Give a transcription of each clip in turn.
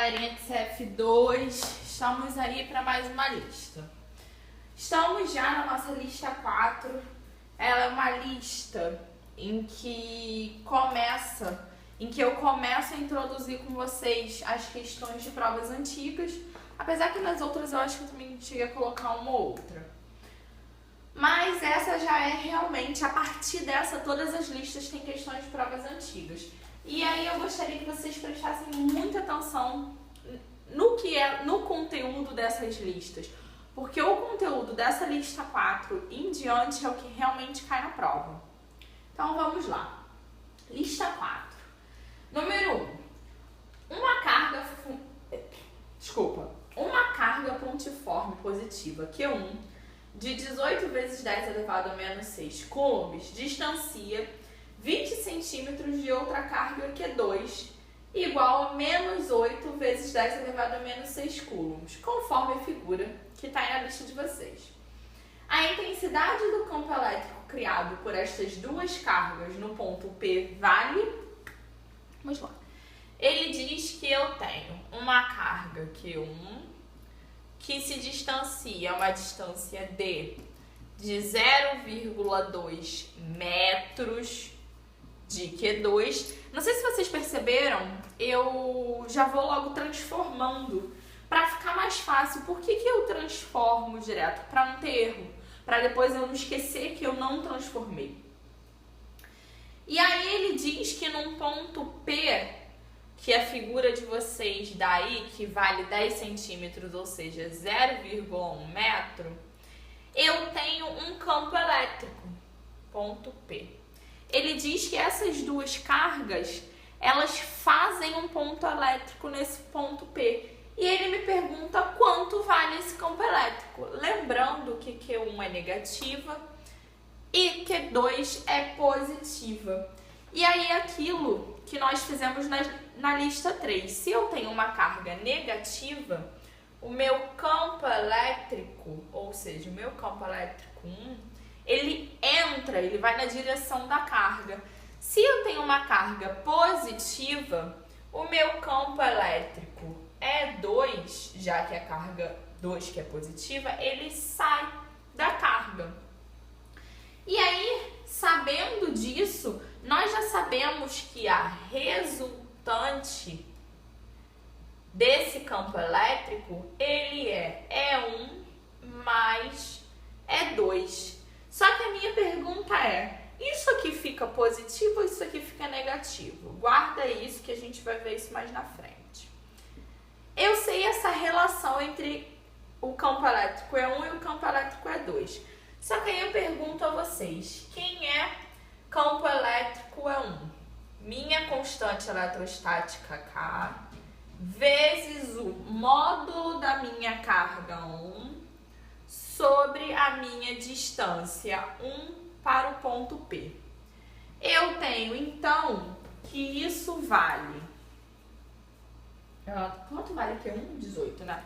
galerinha de CF2, estamos aí para mais uma lista. Estamos já na nossa lista 4. Ela é uma lista em que eu começo a introduzir com vocês as questões de provas antigas, apesar que nas outras eu acho que eu também cheguei a colocar uma ou outra. Mas essa já é realmente, a partir dessa, todas as listas têm questões de provas antigas. E aí eu gostaria que vocês prestassem muita atenção no conteúdo dessas listas. Porque o conteúdo dessa lista 4 em diante é o que realmente cai na prova. Então vamos lá. Lista 4. Número 1. Uma carga pontiforme positiva Q1 de 18 vezes 10 elevado a menos 6 coulombs distancia 20 centímetros de outra carga Q2 igual a menos 8 vezes 10 elevado a menos 6 coulombs, conforme a figura que está aí na lista de vocês. A intensidade do campo elétrico criado por estas duas cargas no ponto P vale... Vamos lá. Ele diz que eu tenho uma carga Q1 que se distancia uma distância de 0,2 metros de Q2. Não sei se vocês perceberam, eu já vou logo transformando para ficar mais fácil. Por que eu transformo direto? Para não ter erro, para depois eu não esquecer que eu não transformei. E aí ele diz que num ponto P, que a figura de vocês dá aí, que vale 10 centímetros, ou seja, 0,1 metro, eu tenho um campo elétrico, ponto P. Ele diz que essas duas cargas, elas fazem um ponto elétrico nesse ponto P. E ele me pergunta quanto vale esse campo elétrico. Lembrando que Q1 é negativa e Q2 é positiva. E aí aquilo que nós fizemos na lista 3. Se eu tenho uma carga negativa, o meu campo elétrico, ou seja, o meu campo elétrico 1, ele vai na direção da carga. Se eu tenho uma carga positiva, o meu campo elétrico é 2, já que a carga 2 que é positiva, ele sai da carga. E aí, sabendo disso, nós já sabemos que a resultante desse campo elétrico, ele é E1 mais E2. Só que a minha pergunta é, isso aqui fica positivo ou isso aqui fica negativo? Guarda isso que a gente vai ver isso mais na frente. Eu sei essa relação entre o campo elétrico E1 e o campo elétrico E2. Só que aí eu pergunto a vocês, quem é campo elétrico E1? Minha constante eletrostática K vezes o módulo da minha carga 1 sobre a minha distância 1 para o ponto P. Eu tenho, então, que isso vale... Quanto vale Q1? 18, né?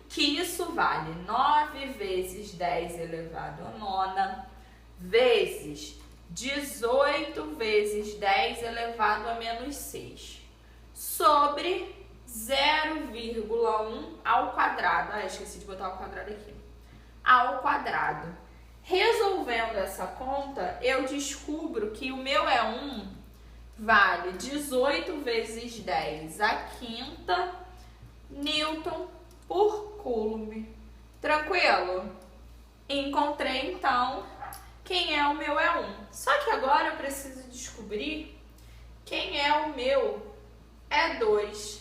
Que isso vale 9 vezes 10 elevado a nona vezes 18 vezes 10 elevado a menos 6 sobre 0,1 ao quadrado. Esqueci de botar o quadrado aqui. Ao quadrado. Resolvendo essa conta, eu descubro que o meu E1 vale 18 vezes 10 a quinta Newton por Coulomb. Tranquilo? Encontrei, então, quem é o meu E1. Só que agora eu preciso descobrir quem é o meu E2.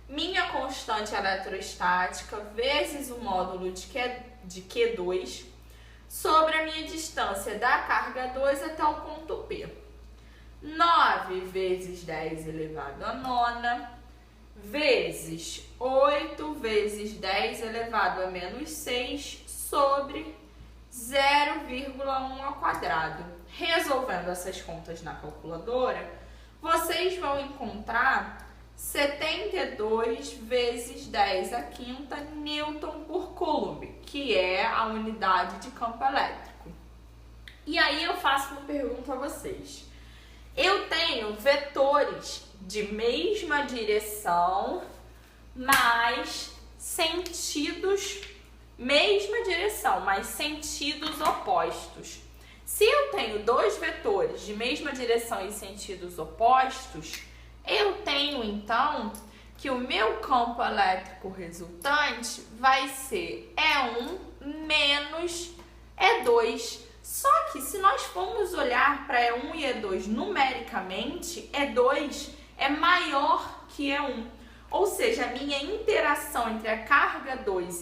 Minha constante eletrostática vezes o módulo de Q2 sobre a minha distância da carga 2 até o ponto P. 9 vezes 10 elevado a nona vezes 8 vezes 10 elevado a menos 6 sobre 0,1 ao quadrado. Resolvendo essas contas na calculadora, vocês vão encontrar 72 vezes 10 a quinta Newton por Coulomb, que é a unidade de campo elétrico. E aí eu faço uma pergunta a vocês. Eu tenho vetores de mesma direção mais sentidos, mesma direção, mas sentidos opostos. Se eu tenho dois vetores de mesma direção e sentidos opostos, eu tenho então que o meu campo elétrico resultante vai ser E1 menos E2. Só que se nós formos olhar para E1 e E2 numericamente, E2 é maior que E1. Ou seja, a minha interação entre a carga 2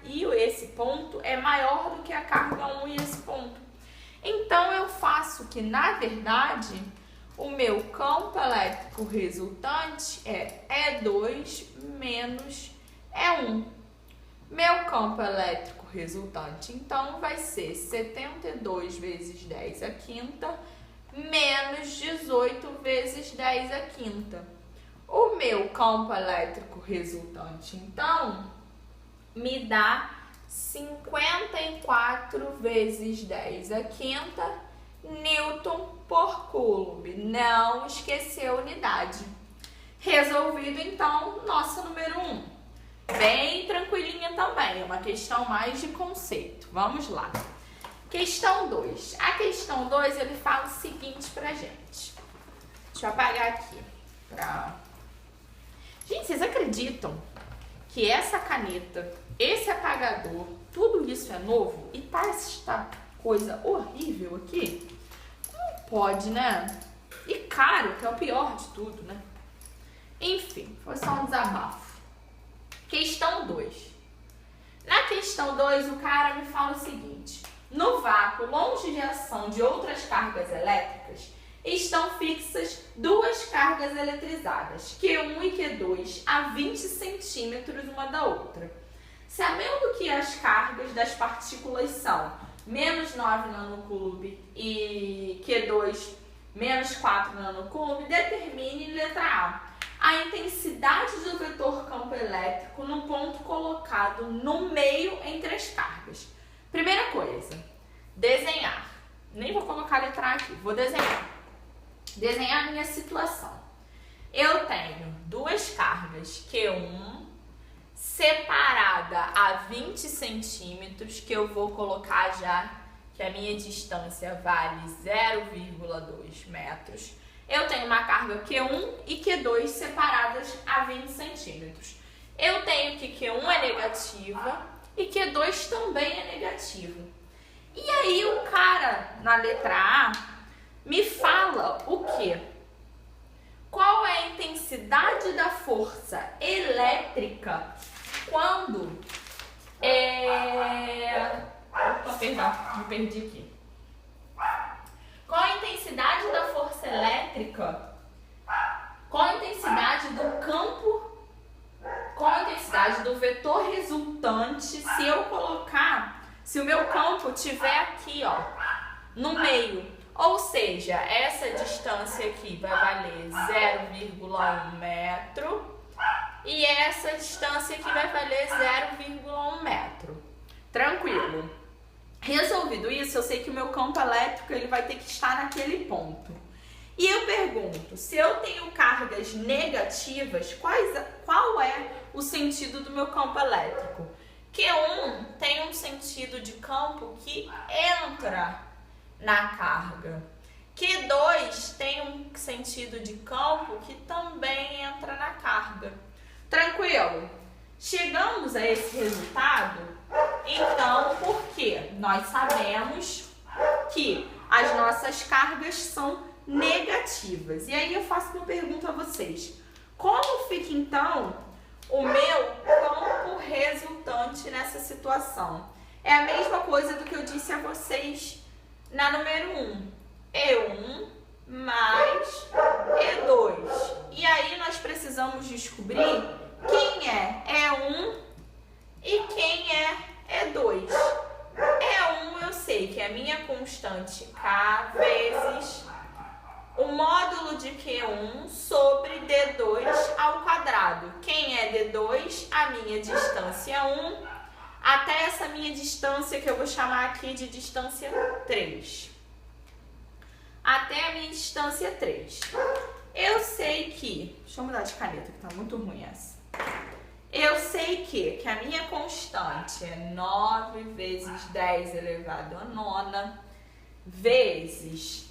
e esse ponto é maior do que a carga 1 e esse ponto. Então, eu faço que, na verdade, o meu campo elétrico resultante é E2 menos E1. Meu campo elétrico resultante, então, vai ser 72 vezes 10 à quinta menos 18 vezes 10 à quinta. O meu campo elétrico resultante, então, me dá 54 vezes 10 à quinta Newton por Coulomb. Não esquecer a unidade. Resolvido, então, nossa número 1. Bem tranquilinha também, é uma questão mais de conceito. Vamos lá. Questão 2. A questão 2, ele fala o seguinte pra gente. Deixa eu apagar aqui. Gente, vocês acreditam que essa caneta, esse apagador, tudo isso é novo e tá esta coisa horrível aqui? Não pode, né? E caro, que é o pior de tudo, né? Enfim, foi só um desabafo. Questão 2. Na questão 2, o cara me fala o seguinte: no vácuo, longe de ação de outras cargas elétricas, estão fixas duas cargas eletrizadas, Q1 e Q2, a 20 centímetros uma da outra. Sabendo que as cargas das partículas são menos 9 nanocoulomb e Q2 menos 4 nanocoulomb, determine, letra A intensidade do vetor campo elétrico no ponto colocado no meio entre as cargas. Primeira coisa, desenhar. Nem vou colocar a letra A aqui, vou desenhar. Desenhar a minha situação. Eu tenho duas cargas Q1 separada a 20 centímetros, que eu vou colocar já que a minha distância vale 0,2 metros. Eu tenho uma carga Q1 e Q2 separadas a 20 centímetros. Eu tenho que Q1 é negativa e Q2 também é negativa. E aí o cara, na letra A, me fala o quê? Qual é a intensidade da força elétrica quando Opa, perdão, me perdi aqui. Qual a intensidade da força elétrica? Qual a intensidade do campo? Qual a intensidade do vetor resultante se eu colocar, se o meu campo estiver aqui, ó, no meio? Ou seja, essa distância aqui vai valer 0,1 metro e essa distância aqui vai valer 0,1 metro. Tranquilo. Resolvido isso, eu sei que o meu campo elétrico ele vai ter que estar naquele ponto. E eu pergunto, se eu tenho cargas negativas, qual é o sentido do meu campo elétrico? Q1 tem um sentido de campo que entra na carga. Q2 tem um sentido de campo que também entra na carga. Tranquilo? Chegamos a esse resultado, então, porque nós sabemos que as nossas cargas são negativas. E aí eu faço uma pergunta a vocês. Como fica, então, o meu campo resultante nessa situação? É a mesma coisa do que eu disse a vocês na número 1. E1 mais E2. E aí nós precisamos descobrir quem é E1 e quem é E2. E1 eu sei que é a minha constante K vezes o módulo de Q1 sobre D2 ao quadrado. Quem é D2? A minha distância 1 até essa minha distância que eu vou chamar aqui de distância 3. Até a minha distância 3. Eu sei que... Deixa eu mudar de caneta que tá muito ruim essa. Eu sei que a minha constante é 9 vezes 10 elevado a nona, vezes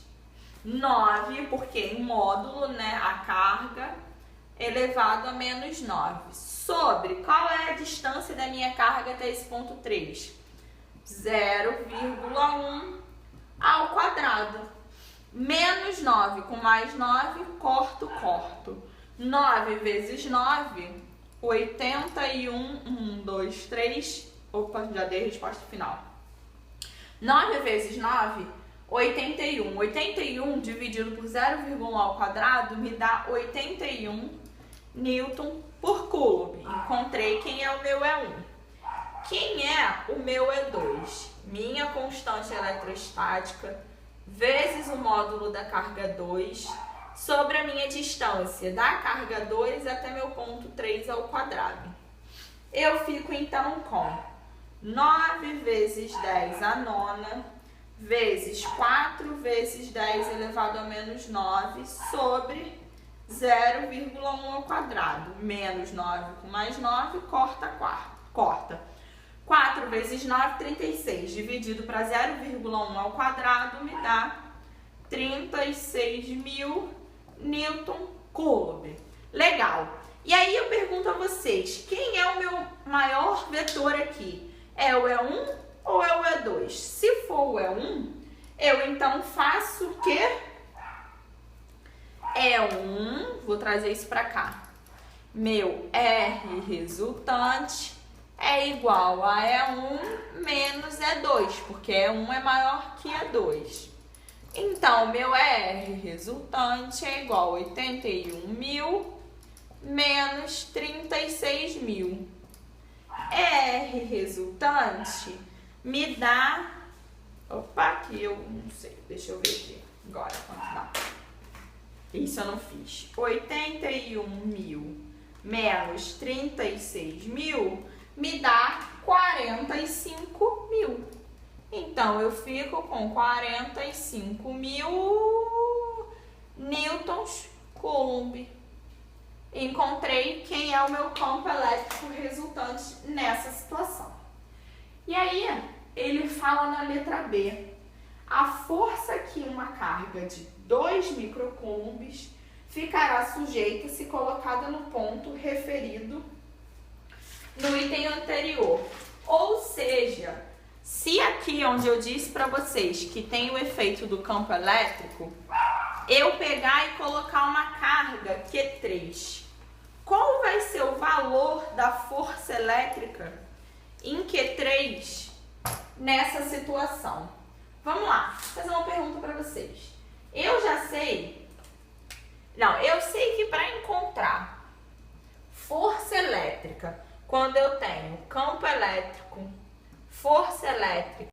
9, porque em módulo, né, a carga elevado a menos 9, sobre qual é a distância da minha carga até esse ponto 3? 0,1 ao quadrado. Menos 9 com mais 9, corto. 9 vezes 9, 81. 1, 2, 3. Opa, já dei a resposta final. 9 vezes 9, 81. 81 dividido por 0,1 ao quadrado me dá 81 Newton por Coulomb. Encontrei quem é o meu E1. Quem é o meu E2? Minha constante eletrostática vezes o módulo da carga 2 sobre a minha distância da carga 2 até meu ponto 3 ao quadrado. Eu fico então com 9 vezes 10 a nona vezes 4 vezes 10 elevado a menos 9 sobre 0,1 ao quadrado. Menos 9 com mais 9, corta. 4 vezes 9, 36. Dividido para 0,1 ao quadrado me dá 36.000 Newton Coulomb. Legal. E aí eu pergunto a vocês, quem é o meu maior vetor aqui? É o E1 ou é o E2? Se for o E1, eu então faço o quê? E1, vou trazer isso para cá. Meu R resultante é igual a E1 menos E2, porque E1 é maior que E2. Então, meu R resultante é igual a 81.000 menos 36.000. R resultante me dá... Opa, aqui eu não sei, deixa eu ver aqui agora quanto dá. Isso eu não fiz. 81.000 menos 36.000 me dá 45.000. Então, eu fico com 45.000 newtons Coulomb. Encontrei quem é o meu campo elétrico resultante nessa situação. E aí, ele fala na letra B. A força que uma carga de 2 microcoulombs ficará sujeita se colocada no ponto referido no item anterior. Ou seja, se aqui onde eu disse para vocês que tem o efeito do campo elétrico, eu pegar e colocar uma carga Q3, qual vai ser o valor da força elétrica em Q3 nessa situação? Vamos lá, vou fazer uma pergunta para vocês. Eu já sei... Não, eu sei que para encontrar força elétrica, quando eu tenho campo elétrico, força elétrica